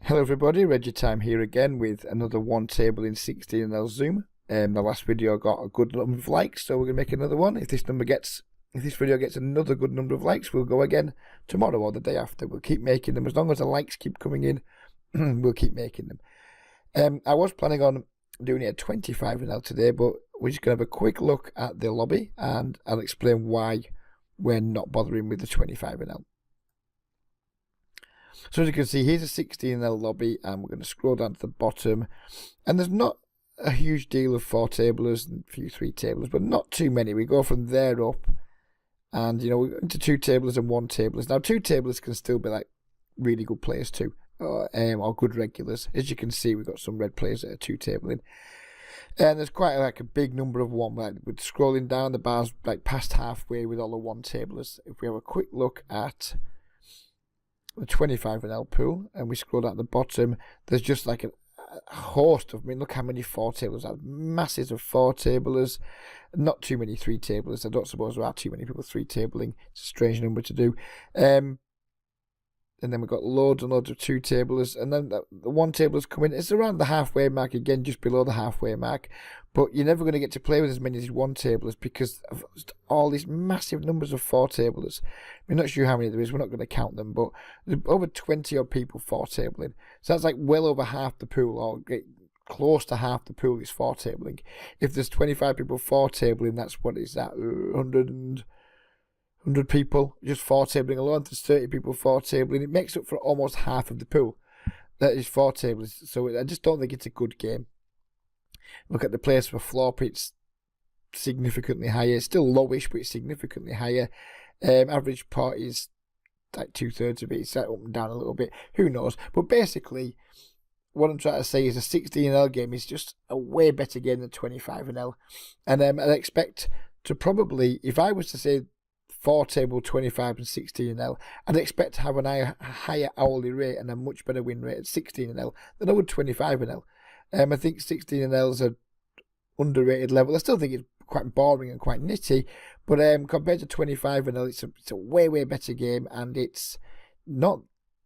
Hello everybody, Reggie Time here again with another one table in 16L Zoom. The last video got a good number of likes, so we're gonna make another one. If this video gets another good number of likes, we'll go again tomorrow or the day after. We'll keep making them as long as the likes keep coming in. We'll keep making them. I was planning on doing it at 25L today, but we're just gonna have a quick look at the lobby and I'll explain why we're not bothering with the 25L. So as you can see, here's a 16L lobby, and we're going to scroll down to the bottom, and there's not a huge deal of 4-tablers and a few 3-tablers, but not too many. We go from there up, and we're into 2-tablers and 1-tablers. Now 2-tablers can still be like really good players too, or good regulars. As you can see, we've got some red players that are 2-tabling, and there's quite like a big number of one. Like with scrolling down, the bar's like past halfway with all the 1-tablers. If we have a quick look at the 25L pool and we scroll down the bottom, there's just like a host of, look how many 4-tablers. Masses of 4-tablers, not too many 3-tablers. I don't suppose there are too many people 3-tabling. It's a strange number to do. And then we've got loads and loads of 2-tablers, and then the 1-tablers come in. It's around the halfway mark, again, just below the halfway mark. But you're never going to get to play with as many as 1-tablers because of all these massive numbers of 4-tablers. We're not sure how many there is. We're not going to count them, but there's over 20 odd people 4-tabling. So that's like well over half the pool, or close to half the pool is 4-tabling. If there's 25 people 4-tabling, that's what is that? 100 people just 4-tabling alone. There's 30 people 4-tabling. It makes up for almost half of the pool that is 4-tablers. So I just don't think it's a good game. Look at the place for flop, it's significantly higher. It's still lowish, but it's significantly higher. Average pot is like 2/3 of it. It's up and down a little bit. Who knows? But basically, what I'm trying to say is a 16L game is just a way better game than 25L. And I'd expect to probably, if I was to say 4-table, 25 and 16L, I'd expect to have a higher hourly rate and a much better win rate at 16L than I would 25L. I think 16L is an underrated level. I still think it's quite boring and quite nitty, but compared to 25L, it's a way better game, and it's not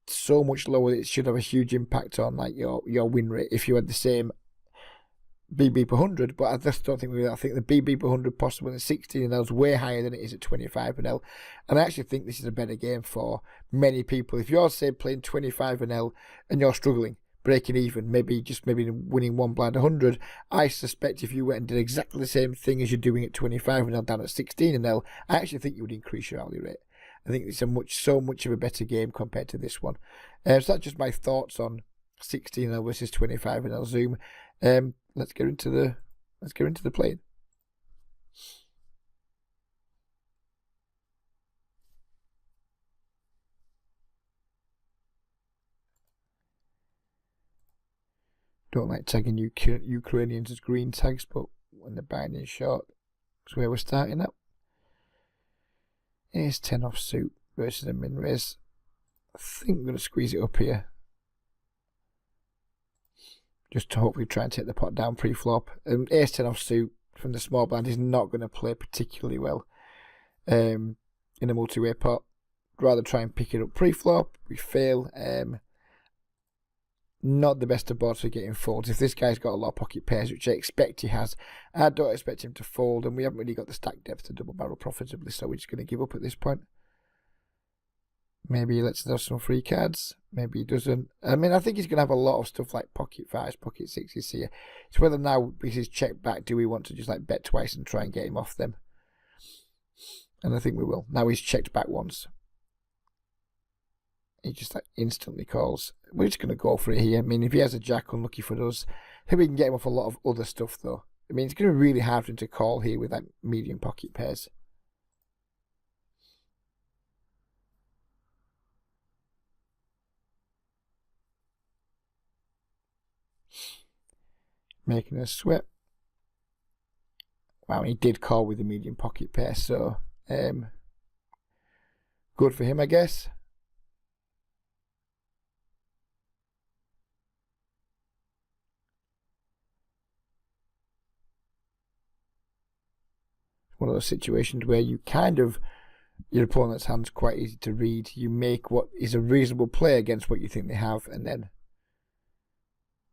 so much lower that it should have a huge impact on like your win rate if you had the same BB per 100, but I just don't think we will. I think the BB per 100 possible in 16L is way higher than it is at 25L, and I actually think this is a better game for many people. If you're, say, playing 25L and you're struggling, breaking even, maybe winning one blind 100, I suspect if you went and did exactly the same thing as you're doing at 25L down at 16L, I actually think you would increase your hourly rate. I think it's so much of a better game compared to this one. So that's just my thoughts on 16L versus 25L Zoom. Let's get into the playing. Don't like tagging Ukrainians as green tags, but when they're buying in short, that's where we're starting at. Ace 10 off suit versus a min raise. I think I'm going to squeeze it up here, just to hopefully try and take the pot down pre-flop. Ace 10 off suit from the small blind is not going to play particularly well in a multi-way pot. Rather try and pick it up pre-flop. We fail. Not the best of boards for getting folds. If this guy's got a lot of pocket pairs, which I expect he has, I don't expect him to fold, and we haven't really got the stack depth to double barrel profitably, so we're just going to give up at this point. Maybe he lets us have some free cards. Maybe he doesn't. I think he's going to have a lot of stuff like pocket 5s, pocket 6s here. It's whether now, because he's checked back, do we want to just like bet twice and try and get him off them? And I think we will. Now he's checked back once. He just like instantly calls. We're just going to go for it here. If he has a jack, unlucky for us. I think we can get him off a lot of other stuff though. It's going to be really hard for him to call here with like medium pocket pairs. Making a sweat. Wow, he did call with the medium pocket pair, so good for him, I guess. One of those situations where you kind of, your opponent's hand's quite easy to read. You make what is a reasonable play against what you think they have, and then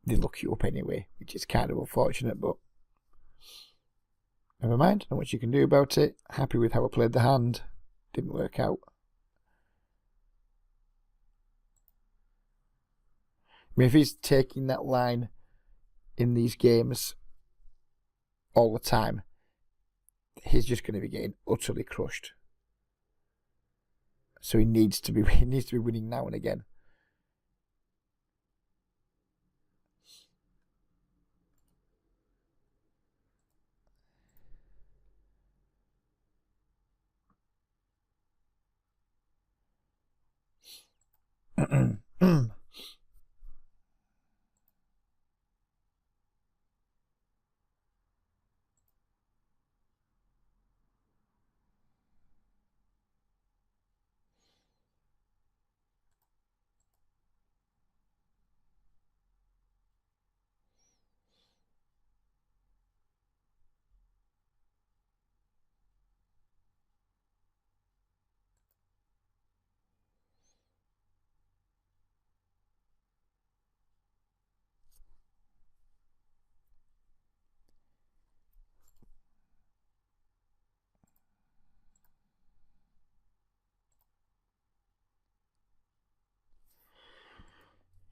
they look you up anyway, which is kind of unfortunate, but never mind. Not much you can do about it. Happy with how I played the hand. Didn't work out. I mean, if he's taking that line in these games all the time, he's just going to be getting utterly crushed. So he needs to be winning now and again.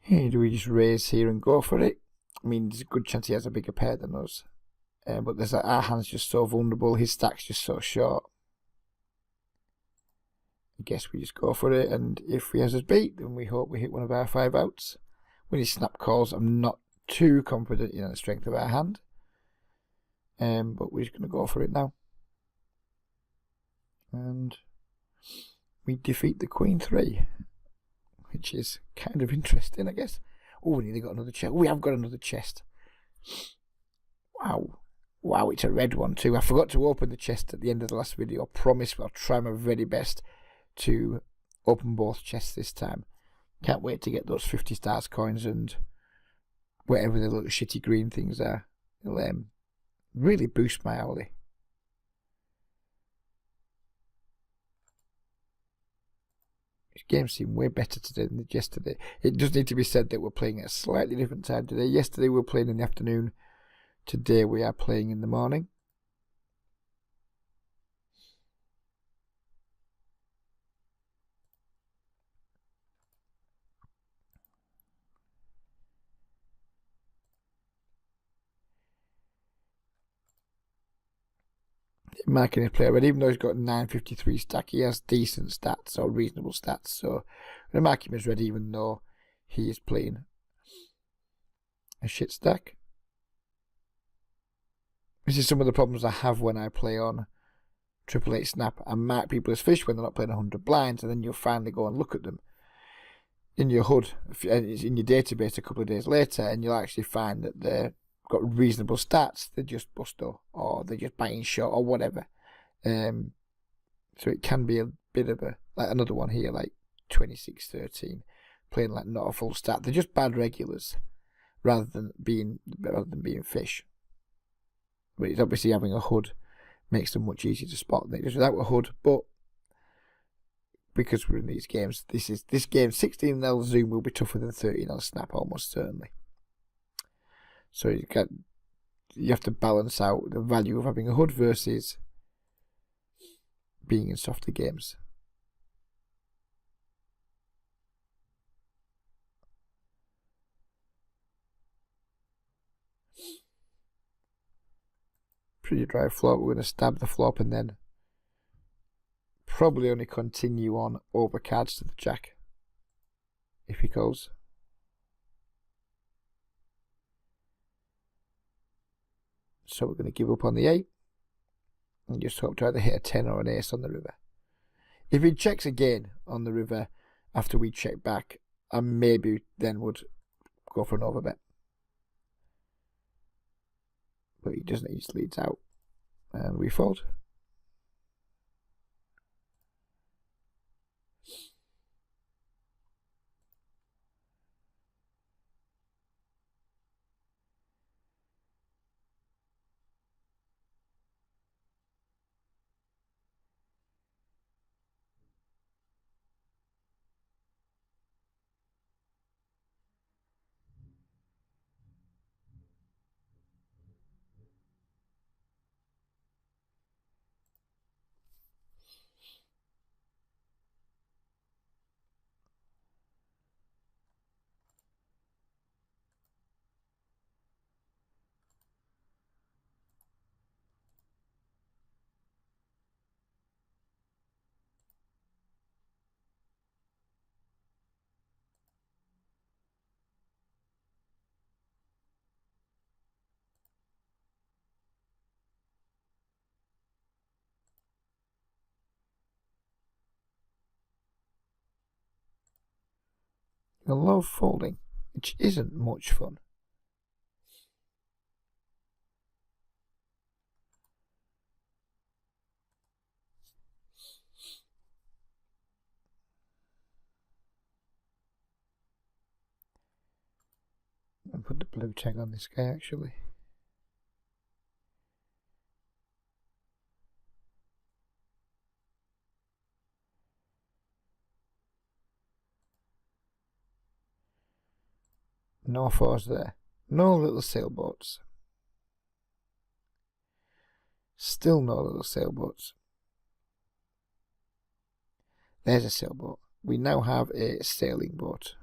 Hey, do we just raise here and go for it? I mean, there's a good chance he has a bigger pair than us. But our hand's just so vulnerable. His stack's just so short. I guess we just go for it, and if he has us beat, then we hope we hit one of our 5 outs. When he snap calls, I'm not too confident in the strength of our hand. But we're just going to go for it now. And we defeat the Queen 3, which is kind of interesting, I guess. Oh, we nearly got another chest. We have got another chest. Wow, it's a red one too. I forgot to open the chest at the end of the last video. I promise I'll try my very best to open both chests this time. Can't wait to get those 50 stars coins and whatever the little shitty green things are. It'll really boost my hourly. This game seemed way better today than yesterday. It does need to be said that we're playing at a slightly different time today. Yesterday we were playing in the afternoon. Today we are playing in the morning. Marking his player red, even though he's got 953 stack, he has decent stats or reasonable stats. So I'm going to mark him as red even though he is playing a shit stack. This is some of the problems I have when I play on 888 Snap. I mark people as fish when they're not playing 100 blinds, and then you'll finally go and look at them in your HUD, in your database a couple of days later, and you'll actually find that they've got reasonable stats. They're just busto, or they're just biting shot, or whatever. So it can be a bit of like another one here, like 2613, playing like not a full stat. They're just bad regulars, rather than being fish. But it's obviously having a HUD makes them much easier to spot than it is without a HUD. But because we're in these games, this game 16L zoom will be tougher than 13L snap almost certainly. So you have to balance out the value of having a HUD versus being in softer games. Pretty dry flop. We're going to stab the flop and then probably only continue on over cards to the jack if he goes. So we're going to give up on the 8 and just hope to either hit a 10 or an ace on the river. If he checks again on the river after we check back, I maybe then would go for an overbet. But he doesn't, he just leads out and we fold. I love folding, which isn't much fun. I'll put the blue tag on this guy actually. No fours there. No little sailboats. Still no little sailboats. There's a sailboat. We now have a sailing boat.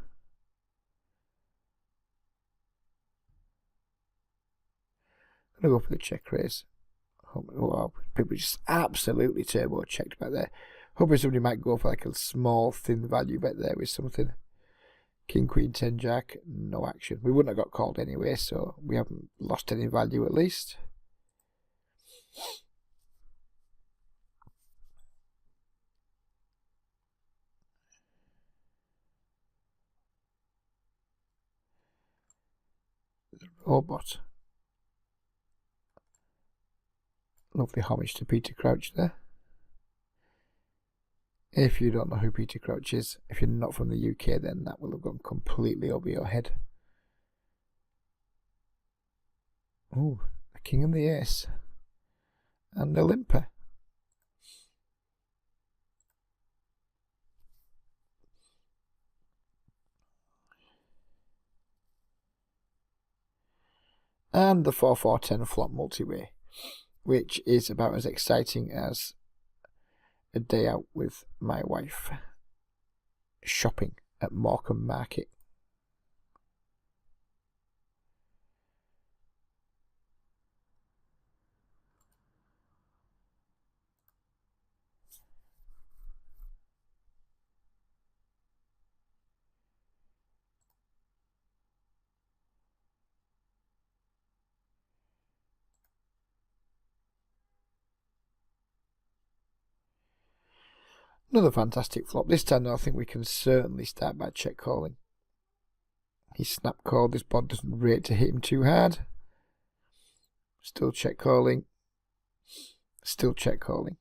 I'm going to go for the check raise. Wow, people just absolutely turbo checked back there. Hoping somebody might go for like a small thin value bet there with something. King, Queen, 10, Jack, no action. We wouldn't have got called anyway, so we haven't lost any value at least. Robot. Lovely homage to Peter Crouch there. If you don't know who Peter Crouch is, if you're not from the UK, then that will have gone completely over your head. Ooh, the King and the Ace. And the Limper. And the 4-4-10 flop multi-way, which is about as exciting as a day out with my wife shopping at Morecambe Market. Another fantastic flop. This time though, I think we can certainly start by check calling. He snap called. This bod doesn't rate to hit him too hard. Still check calling. Still check calling.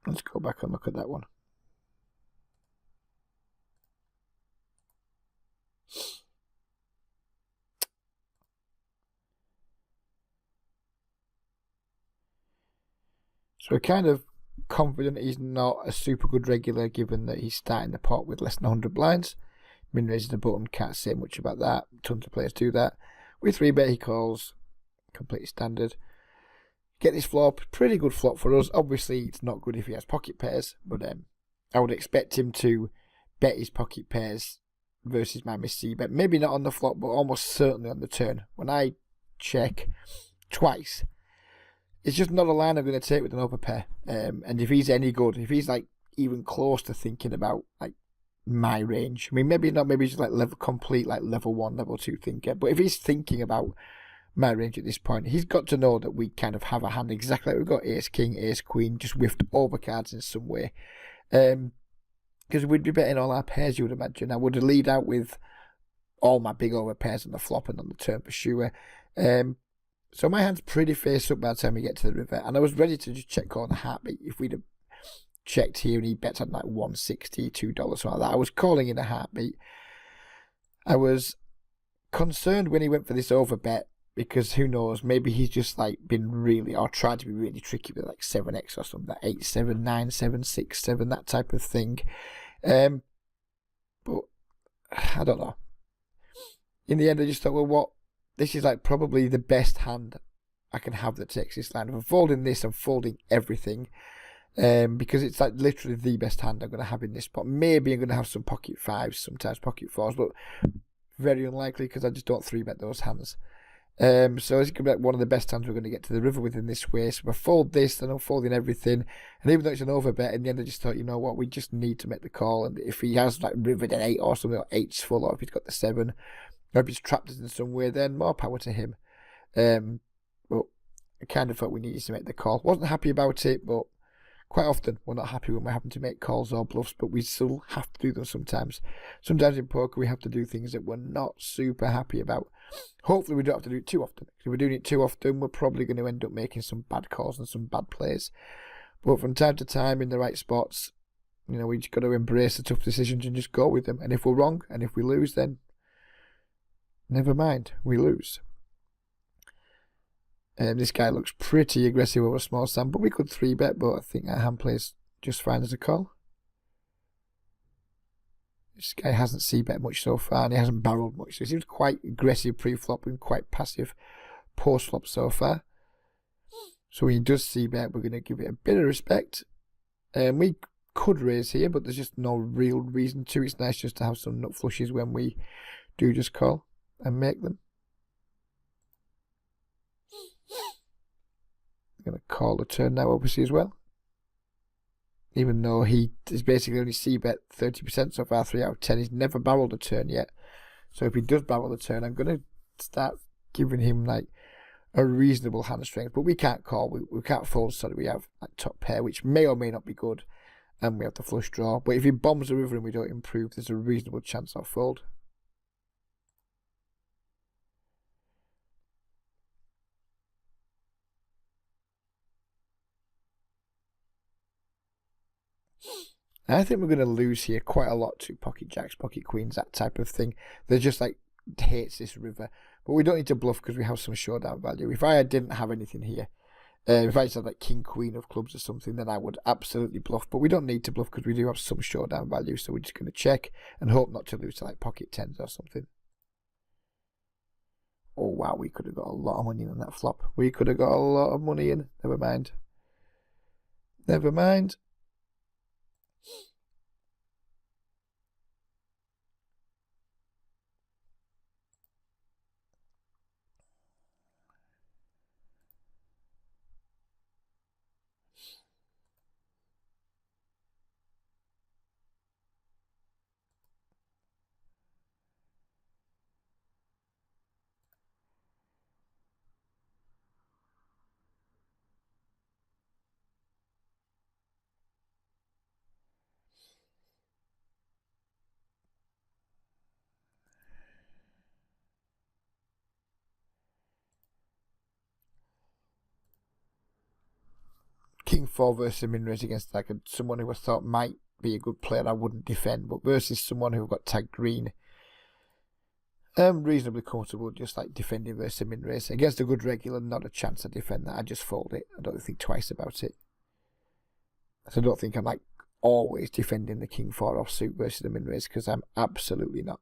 Let's go back and look at that one. So we're kind of confident he's not a super good regular, given that he's starting the pot with less than 100 blinds. Min raises the button, can't say much about that. Tons of players do that. With 3-bet, he calls. Completely standard. Get this flop. Pretty good flop for us. Obviously, it's not good if he has pocket pairs, but I would expect him to bet his pocket pairs versus my miss C bet. Maybe not on the flop, but almost certainly on the turn. When I check twice, it's just not a line I'm going to take with an upper pair. And if he's any good, if he's like even close to thinking about like my range, I mean, maybe not, maybe he's like level 1, level 2 thinker. But if he's thinking about my range at this point, he's got to know that we kind of have a hand exactly like we've got ace king, ace queen, just whiffed over cards in some way. Because we'd be betting all our pairs, you would imagine. I would lead out with all my big over pairs on the flop and on the turn for sure. So my hand's pretty face up by the time we get to the river, and I was ready to just check call in a heartbeat. If we'd have checked here and he bets on like $1.60, $2, something like that, I was calling in a heartbeat. I was concerned when he went for this over bet, because who knows, maybe he's just like been really, or tried to be really tricky with like 7x or something, like 8-7, 9-7, 6-7, that type of thing. But I don't know. In the end, I just thought, well, what? This is like probably the best hand I can have that takes this line. If I'm folding this, I'm folding everything. because it's like literally the best hand I'm going to have in this spot. Maybe I'm going to have some pocket fives, sometimes pocket fours, but very unlikely because I just don't 3-bet those hands. So it's going to be like one of the best hands we're going to get to the river with in this way. So I fold this, then I'm folding everything. And even though it's an overbet, in the end I just thought, you know what, we just need to make the call. And if he has like river then 8 or something, or 8's full, or if he's got the 7, or if he's trapped us in some way, then more power to him. But I kind of thought we needed to make the call. Wasn't happy about it, but quite often we're not happy when we're having to make calls or bluffs, but we still have to do them sometimes. Sometimes in poker we have to do things that we're not super happy about. Hopefully we don't have to do it too often. If we're doing it too often, we're probably going to end up making some bad calls and some bad plays. But from time to time, in the right spots, you know, we just got to embrace the tough decisions and just go with them. And if we're wrong, and if we lose, then never mind, we lose. This guy looks pretty aggressive over a small sum, but we could 3-bet, but I think our hand plays just fine as a call. This guy hasn't c-bet much so far, and he hasn't barreled much, so he seems quite aggressive pre-flop and quite passive post-flop so far. So when he does c-bet, we're going to give it a bit of respect. We could raise here, but there's just no real reason to. It's nice just to have some nut flushes when we do just call and make them. I'm going to call the turn now, obviously, as well. Even though he is basically only c-bet 30% so far, 3 out of 10. He's never barreled a turn yet. So if he does barrel the turn, I'm going to start giving him like a reasonable hand strength. But we can't call, we can't fold, sorry. We have like top pair, which may or may not be good. And we have the flush draw. But if he bombs the river and we don't improve, there's a reasonable chance I'll fold. I think we're going to lose here quite a lot to pocket jacks, pocket queens, that type of thing. They're just like, hates this river. But we don't need to bluff because we have some showdown value. If I didn't have anything here, if I just had like king, queen of clubs or something, then I would absolutely bluff. But we don't need to bluff because we do have some showdown value. So we're just going to check and hope not to lose to like pocket tens or something. Oh wow, we could have got a lot of money in on that flop. We could have got a lot of money in. Never mind. Never mind. King 4 versus a min raise against like someone who I thought might be a good player I wouldn't defend, but versus someone who got tagged green, I'm reasonably comfortable just like defending versus a min raise. Against a good regular, not a chance I defend that. I just fold it. I don't think twice about it. So I don't think I'm like always defending the King 4 offsuit versus the min raise, because I'm absolutely not.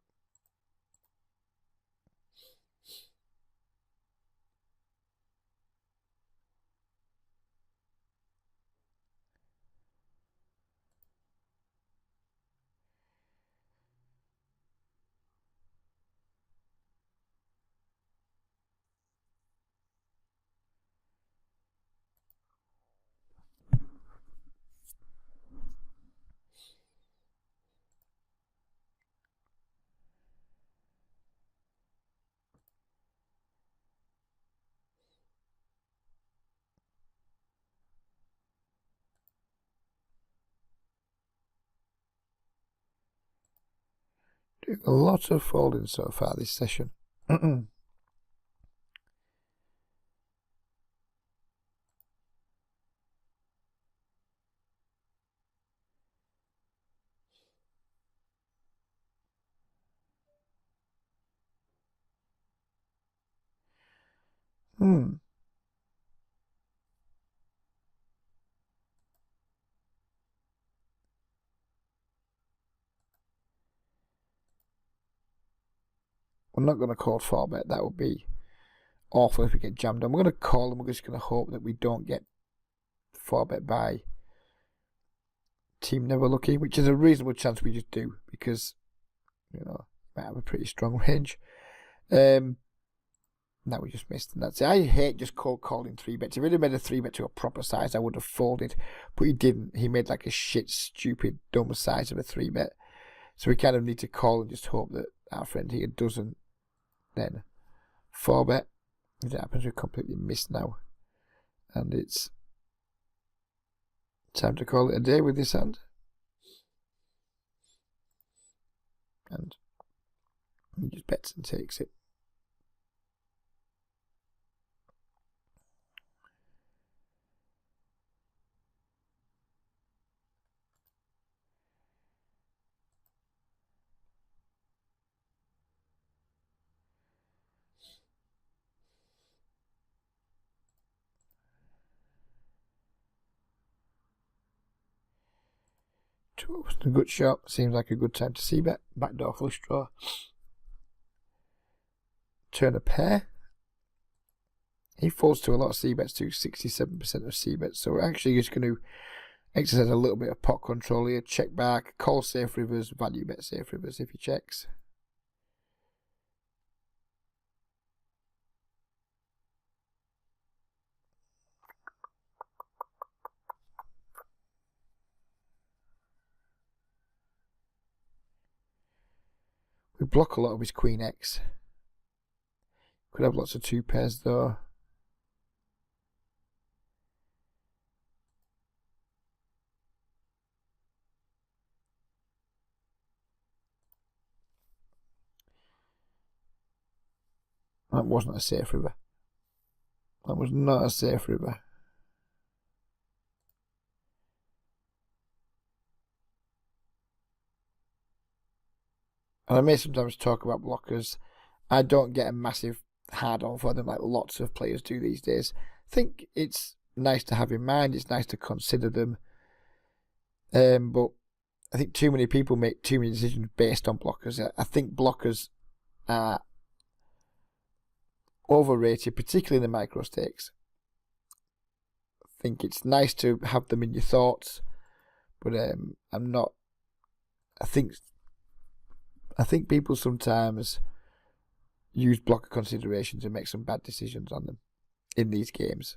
Doing a lot of folding so far this session. I'm not going to call 4-bet. That would be awful if we get jammed on. We're going to call and we're just going to hope that we don't get 4-bet by team never lucky, which is a reasonable chance we just do because, might have a pretty strong range. Now we just missed, and that's it. I hate just cold calling 3-bets. If he'd have made a 3-bet to a proper size, I would have folded, but he didn't. He made like a shit, stupid, dumb size of a 3-bet. So we kind of need to call and just hope that our friend here doesn't then 4-bet. If it happens, we're completely missed now. And it's time to call it a day with this hand. And he just bets and takes it. A good shot. Seems like a good time to c-bet. Backdoor flush draw. Turn a pair. He falls to a lot of c-bets too, 67% of c-bets. So we're actually just going to exercise a little bit of pot control here. Check back, call safe rivers, value bet safe rivers if he checks. We block a lot of his Queen X. Could have lots of 2 pairs though. That wasn't a safe river. That was not a safe river. And I may sometimes talk about blockers. I don't get a massive hard on for them like lots of players do these days. I think it's nice to have in mind. It's nice to consider them. But I think too many people make too many decisions based on blockers. I think blockers are overrated, particularly in the micro stakes. I think it's nice to have them in your thoughts, but I'm not. I think people sometimes use blocker considerations and make some bad decisions on them in these games.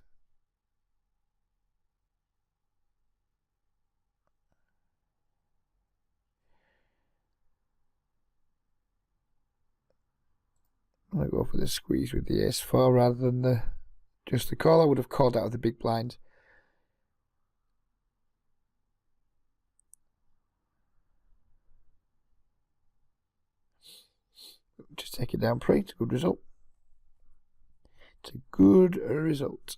I'm going to go for the squeeze with the ace-4 rather than just the call. I would have called out of the big blind. Just take it down pre. It's a good result. It's a good result.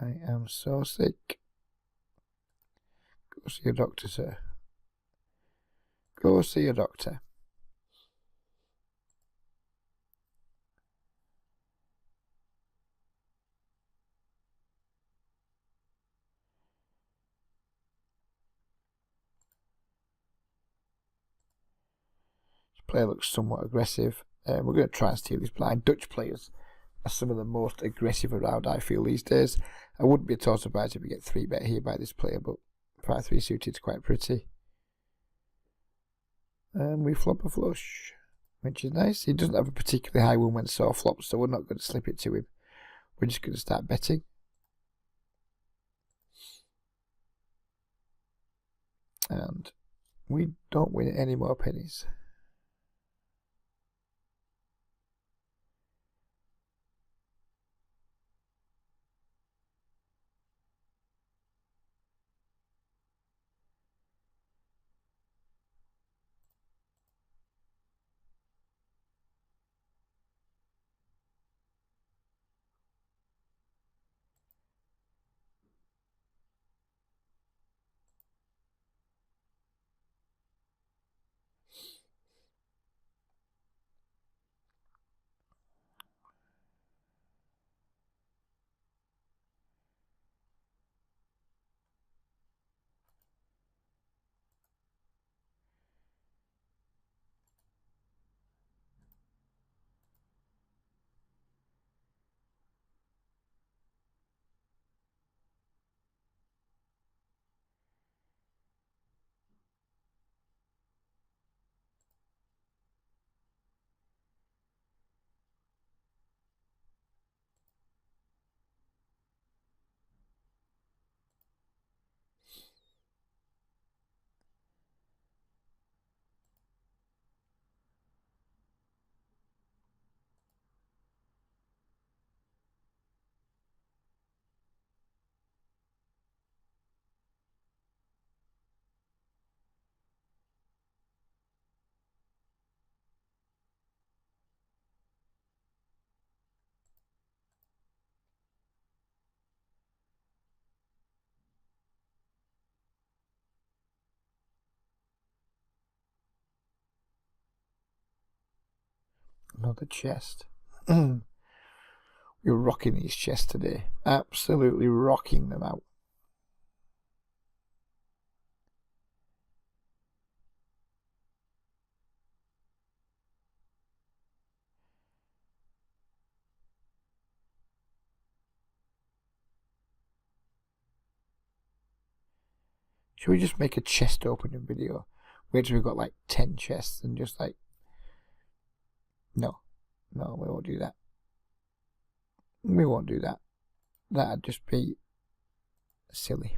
I am so sick. Go see your doctor, sir. Go see your doctor. This player looks somewhat aggressive. We're going to try and steal his blind. Dutch players are some of the most aggressive around, I feel, these days. I wouldn't be at all surprised if we get 3-bet here by this player, but 5-3 suited is quite pretty. And we flop a flush, which is nice. He doesn't have a particularly high win when saw flops, so we're not going to slip it to him. We're just going to start betting. And we don't win any more pennies. Another chest. We're rocking these chests today. Absolutely rocking them out. Should we just make a chest opening video? Wait till we've got like 10 chests and just like... No, we won't do that. We won't do that. That'd just be silly.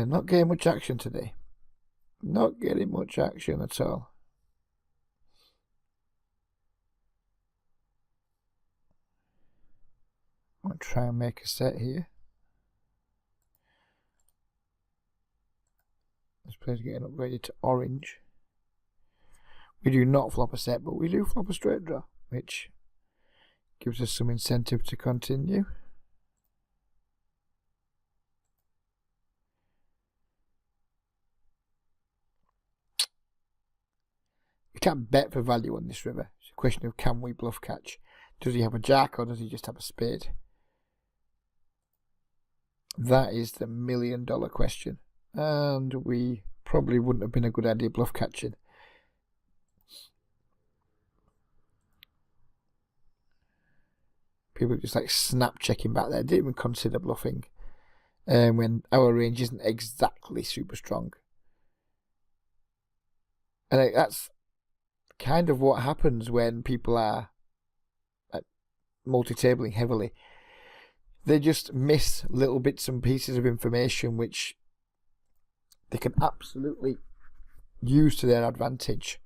Not getting much action today. Not getting much action at all. I'll try and make a set here. This player's getting upgraded to orange. We do not flop a set, but we do flop a straight draw, which gives us some incentive to continue. We can't bet for value on this river. It's a question of can we bluff catch. Does he have a jack or does he just have a spade? That is the $1 million question. And we probably wouldn't have been a good idea bluff catching. People just like snap checking back there. Didn't even consider bluffing. When our range isn't exactly super strong. And that's kind of what happens when people are multi-tabling heavily. They just miss little bits and pieces of information which they can absolutely use to their advantage.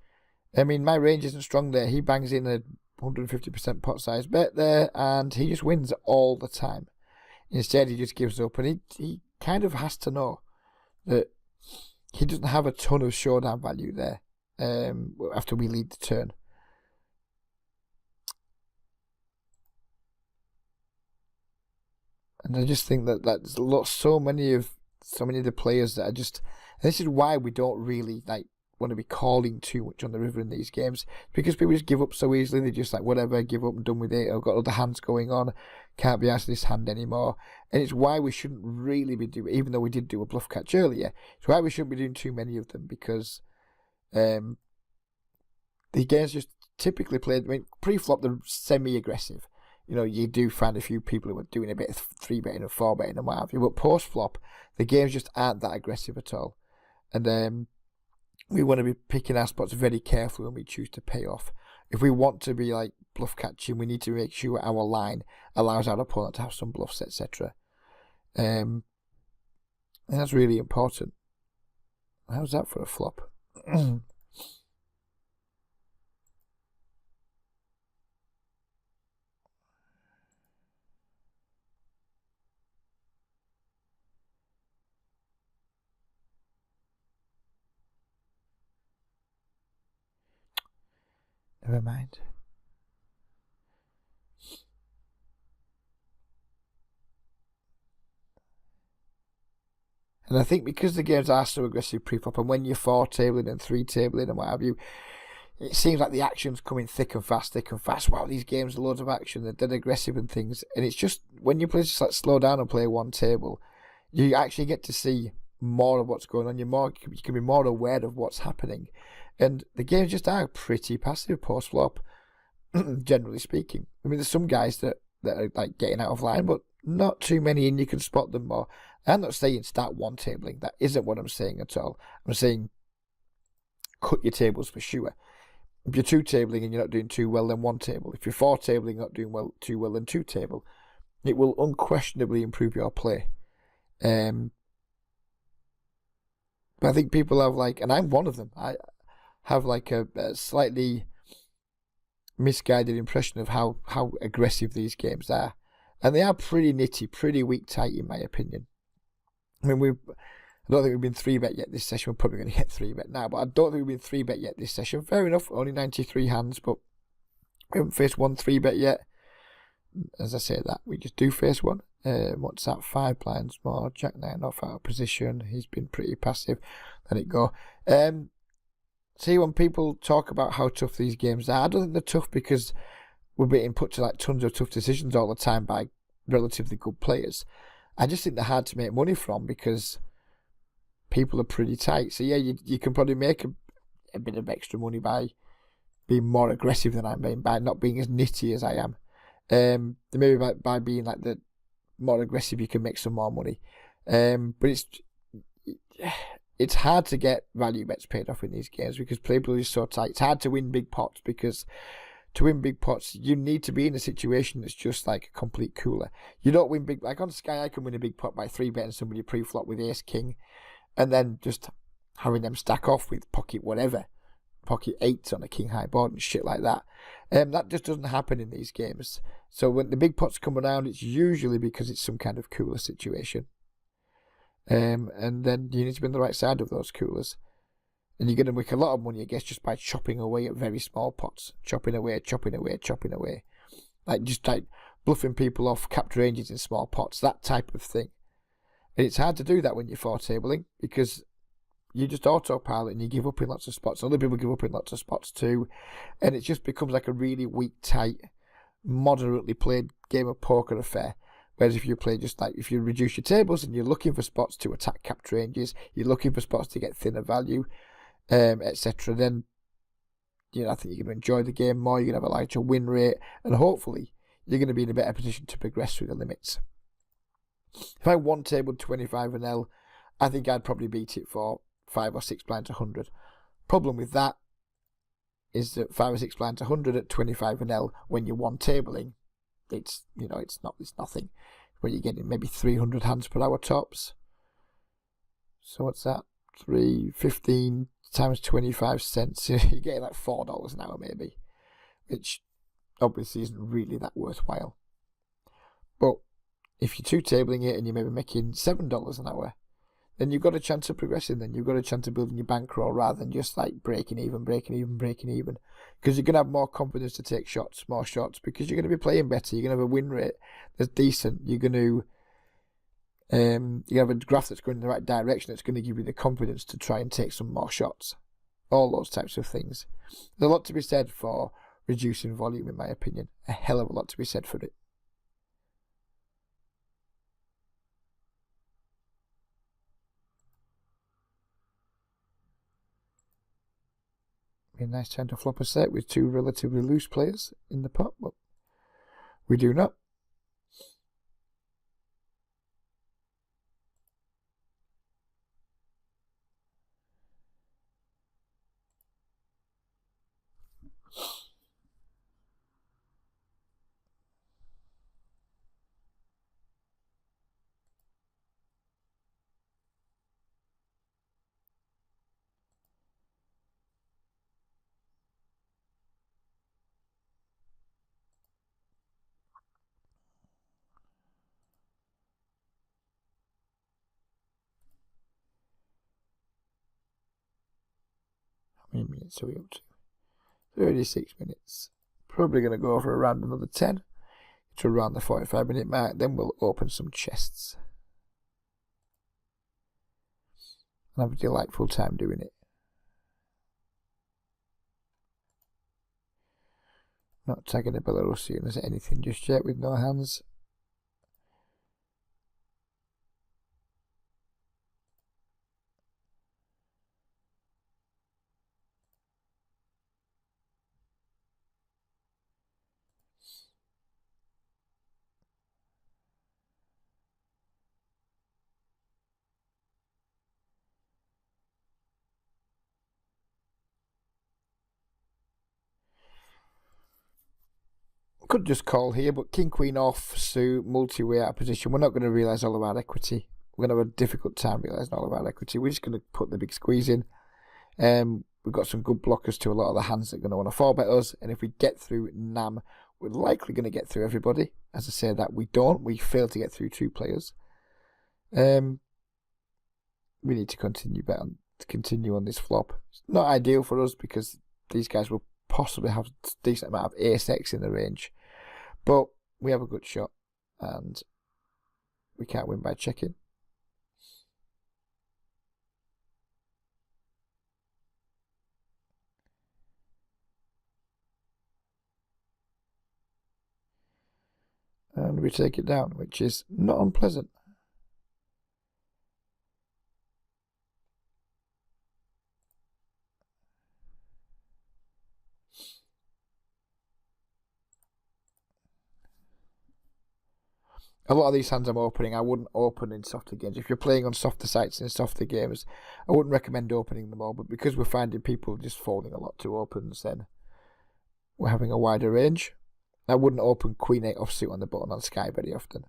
I mean, my range isn't strong there. He bangs in a 150% pot size bet there and he just wins all the time. Instead, he just gives up, and he kind of has to know that he doesn't have a ton of showdown value there after we lead the turn. And I just think that there's so many of the players that are just. And this is why we don't really want to be calling too much on the river in these games, because people just give up so easily. They just whatever, give up and done with it. I've got other hands going on, can't be asked this hand anymore. And it's why we shouldn't really be doing, even though we did do a bluff catch earlier, it's why we shouldn't be doing too many of them, because the games just typically played. I mean, pre-flop they're semi-aggressive. You know, you do find a few people who are doing a bit of 3-betting and 4-betting and what have you, but post-flop the games just aren't that aggressive at all. And we want to be picking our spots very carefully when we choose to pay off. If we want to be bluff catching, we need to make sure our line allows our opponent to have some bluffs, etc. And that's really important. How's that for a flop? Never mind. And I think because the games are so aggressive pre-flop, and when you're 4-tabling and 3-tabling and what have you, it seems like the action's coming thick and fast. Wow, these games are loads of action. They're dead aggressive and things. And it's just, when you play just slow down and play one table, you actually get to see more of what's going on. You can be more aware of what's happening. And the games just are pretty passive post-flop, generally speaking. I mean, there's some guys that are getting out of line, but not too many, and you can spot them more. I'm not saying start one-tabling. That isn't what I'm saying at all. I'm saying cut your tables for sure. If you're two tabling and you're not doing too well, then one table. If you're four tabling, not doing too well, then two table. It will unquestionably improve your play. But I think people have and I'm one of them. I have a slightly misguided impression of how aggressive these games are, and they are pretty nitty, pretty weak tight in my opinion. I mean, I don't think we've been 3-bet yet this session. We're probably going to get 3-bet now, but I don't think we've been 3-bet yet this session. Fair enough, only 93 hands, but we haven't faced one 3-bet yet. As I say that, we just do face one. What's that? 5 blinds more. Jack 9 off out of position. He's been pretty passive. Let it go. See, when people talk about how tough these games are, I don't think they're tough because we're being put to tons of tough decisions all the time by relatively good players. I just think they're hard to make money from because people are pretty tight. So yeah, you can probably make a bit of extra money by being more aggressive than I'm being, by not being as nitty as I am. Maybe by being the more aggressive, you can make some more money. But it's hard to get value bets paid off in these games because people are just so tight. It's hard to win big pots because to win big pots, you need to be in a situation that's just like a complete cooler. You don't win big, on Sky, I can win a big pot by 3-betting somebody pre-flop with ace king and then just having them stack off with pocket 8s on a king high board and shit like that. That just doesn't happen in these games. So when the big pots come around, it's usually because it's some kind of cooler situation. And then you need to be on the right side of those coolers. And you're going to make a lot of money, I guess, just by chopping away at very small pots. Chopping away. Just bluffing people off, capture ranges in small pots, that type of thing. And it's hard to do that when you're four tabling because you just autopilot and you give up in lots of spots. Other people give up in lots of spots too. And it just becomes like a really weak, tight, moderately played game of poker affair. Whereas if you play if you reduce your tables and you're looking for spots to attack capture ranges, you're looking for spots to get thinner value, etc., then I think you're going to enjoy the game more, you're going to have a larger win rate, and hopefully you're going to be in a better position to progress through the limits. If I one tabled 25 and L, I think I'd probably beat it for 5 or 6 blinds 100. Problem with that is that 5 or 6 blinds 100 at 25 and L when you're one tabling, it's nothing. When you're getting maybe 300 hands per hour tops. So what's that? 315 times 25 cents. You're getting $4 an hour maybe, which obviously isn't really that worthwhile. But if you're two tabling it and you're maybe making $7 an hour, then you've got a chance of progressing. Then you've got a chance of building your bankroll rather than just breaking even. Because you're going to have more confidence to take more shots, because you're going to be playing better. You're going to have a win rate that's decent. You're going to you have a graph that's going in the right direction that's going to give you the confidence to try and take some more shots. All those types of things. There's a lot to be said for reducing volume, in my opinion. A hell of a lot to be said for it. Be a nice time to flop a set with two relatively loose players in the pot, but we do not. How many minutes are we up to? 36 minutes. Probably going to go for around another 10 to around the 45-minute mark. Then we'll open some chests and have a delightful time doing it. Not tagging a Belarusian as anything just yet with no hands. could just call here, but king, queen off, suit, multi-way out of position. We're not going to realise all of our equity. We're going to have a difficult time realising all of our equity. We're just going to put the big squeeze in. We've got some good blockers to a lot of the hands that are going to want to 4-bet us. And if we get through Nam, we're likely going to get through everybody. As I say that, we don't. We fail to get through 2 players. We need to continue on this flop. It's not ideal for us because these guys will possibly have a decent amount of ace-x in the range. But we have a good shot. And we can't win by checking. And we take it down, which is not unpleasant. A lot of these hands I'm opening, I wouldn't open in softer games. If you're playing on softer sites and softer games, I wouldn't recommend opening them all. But because we're finding people just folding a lot to opens, then we're having a wider range. I wouldn't open Queen 8 offsuit on the button on Sky very often.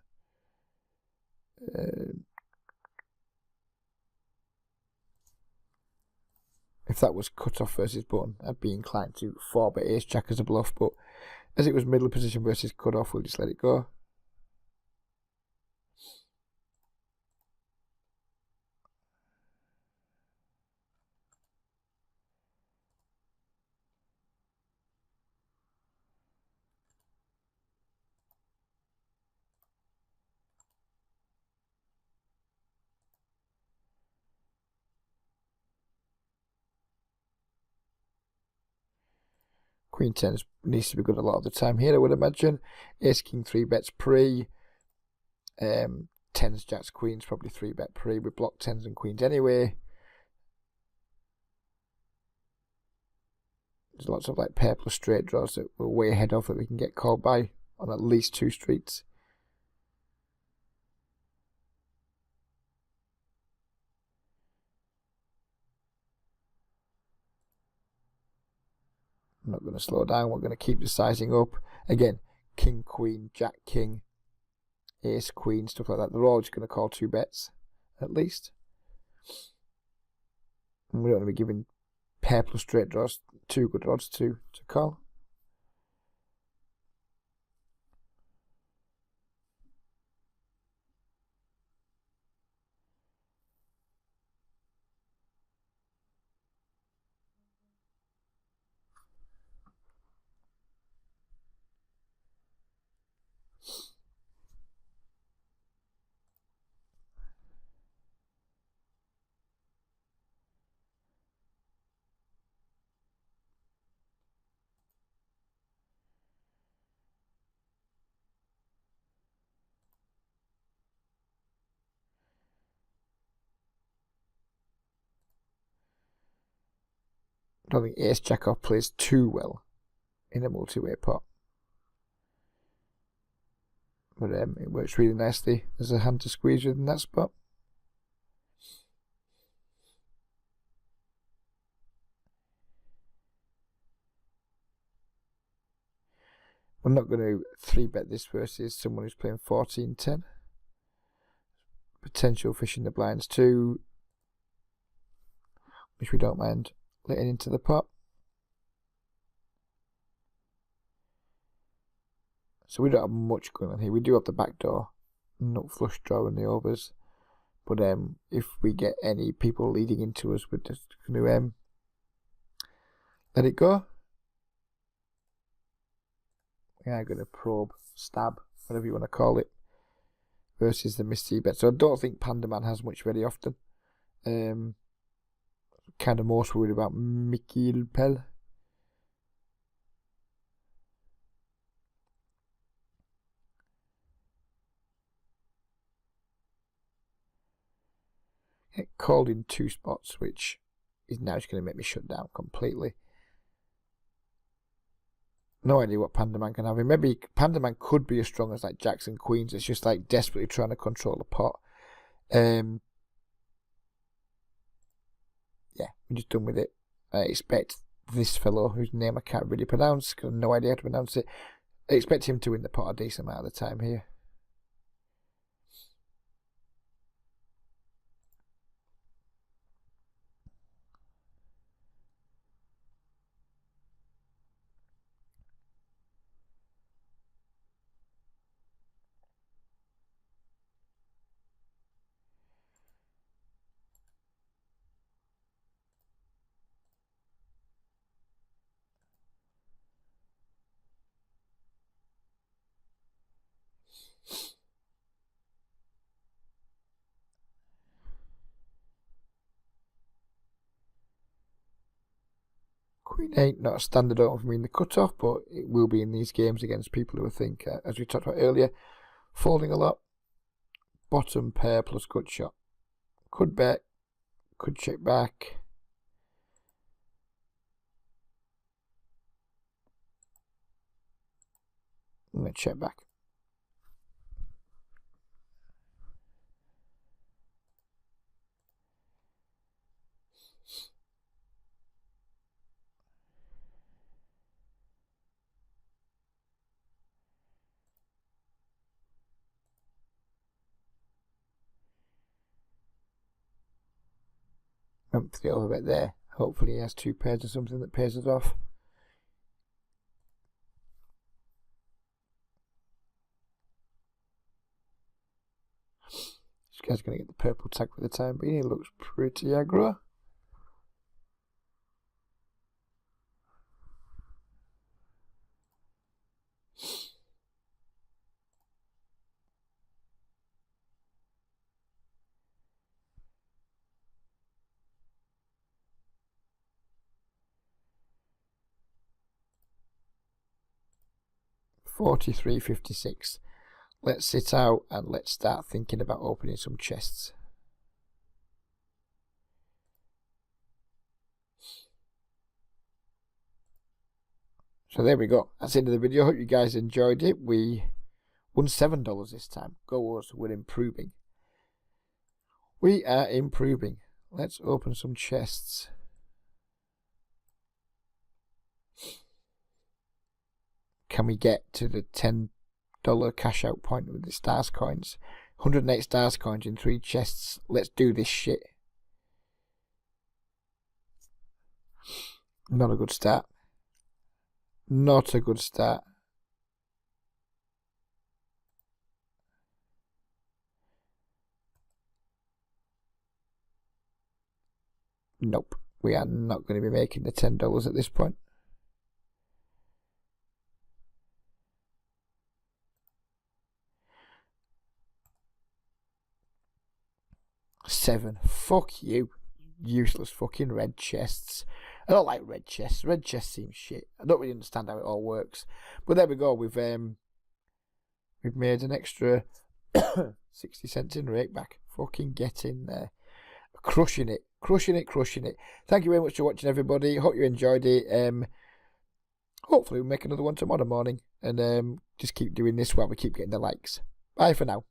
If that was cut off versus button, I'd be inclined to 4-bet ace jack as a bluff. But as it was middle position versus cut off, we'll just let it go. Queen 10 needs to be good a lot of the time here, I would imagine. Ace King 3-bets pre. 10s, jacks, queens probably 3-bet pre. We block 10s and queens anyway. There's lots of like pair plus straight draws that we're way ahead of that we can get called by on at least 2 streets. I'm not going to slow down. We're going to keep the sizing up. Again, king, queen, jack, king, ace, queen, stuff like that. They're all just going to call 2 bets, at least. And we don't want to be giving pair plus straight draws 2 good odds to call. I don't think ace jack off plays too well in a multi-way pot. But it works really nicely as a hand to squeeze within that spot. We're not going to 3-bet this versus someone who's playing 14-10. Potential fish in the blinds too, which we don't mind letting into the pot. So we don't have much going on here. We do have the back door, nut flush draw and the overs. But if we get any people leading into us, we're just going to let it go. We are going to probe, stab, whatever you want to call it, versus the Misty bet. So I don't think Panda Man has much very often. Kind of most worried about Mikil Pell. It called in 2 spots, which is now just going to make me shut down completely. No idea what Panda Man can have. Maybe Panda Man could be as strong as like jacks and queens. It's just like desperately trying to control the pot. Yeah, we're just done with it. I expect this fellow, whose name I can't really pronounce, because I have no idea how to pronounce it, I expect him to win the pot a decent amount of the time here. Queen 8, not a standard over for me in the cutoff, but it will be in these games against people who I think, as we talked about earlier, folding a lot. Bottom pair plus good shot. Could bet, could check back. I'm going to check back. Went for the other bit there. Hopefully he has two pairs or something that pays us off. This guy's going to get the purple tag for the time being. He looks pretty aggro. $43.56. Let's sit out and let's start thinking about opening some chests. So there we go. That's the end of the video. Hope you guys enjoyed it. We won $7 this time. Go us. We're improving. We are improving. Let's open some chests. Can we get to the $10 cash out point with the stars coins? 108 stars coins in 3 chests. Let's do this shit. Not a good start. Not a good start. Nope. We are not going to be making the $10 at this point. 7. Fuck you. Useless fucking red chests. I don't like red chests. Red chests seem shit. I don't really understand how it all works. But there we go. We've made an extra 60 cents in rake back. Fucking get in there. Crushing it. Crushing it. Crushing it. Thank you very much for watching, everybody. Hope you enjoyed it. Hopefully we'll make another one tomorrow morning. And just keep doing this while we keep getting the likes. Bye for now.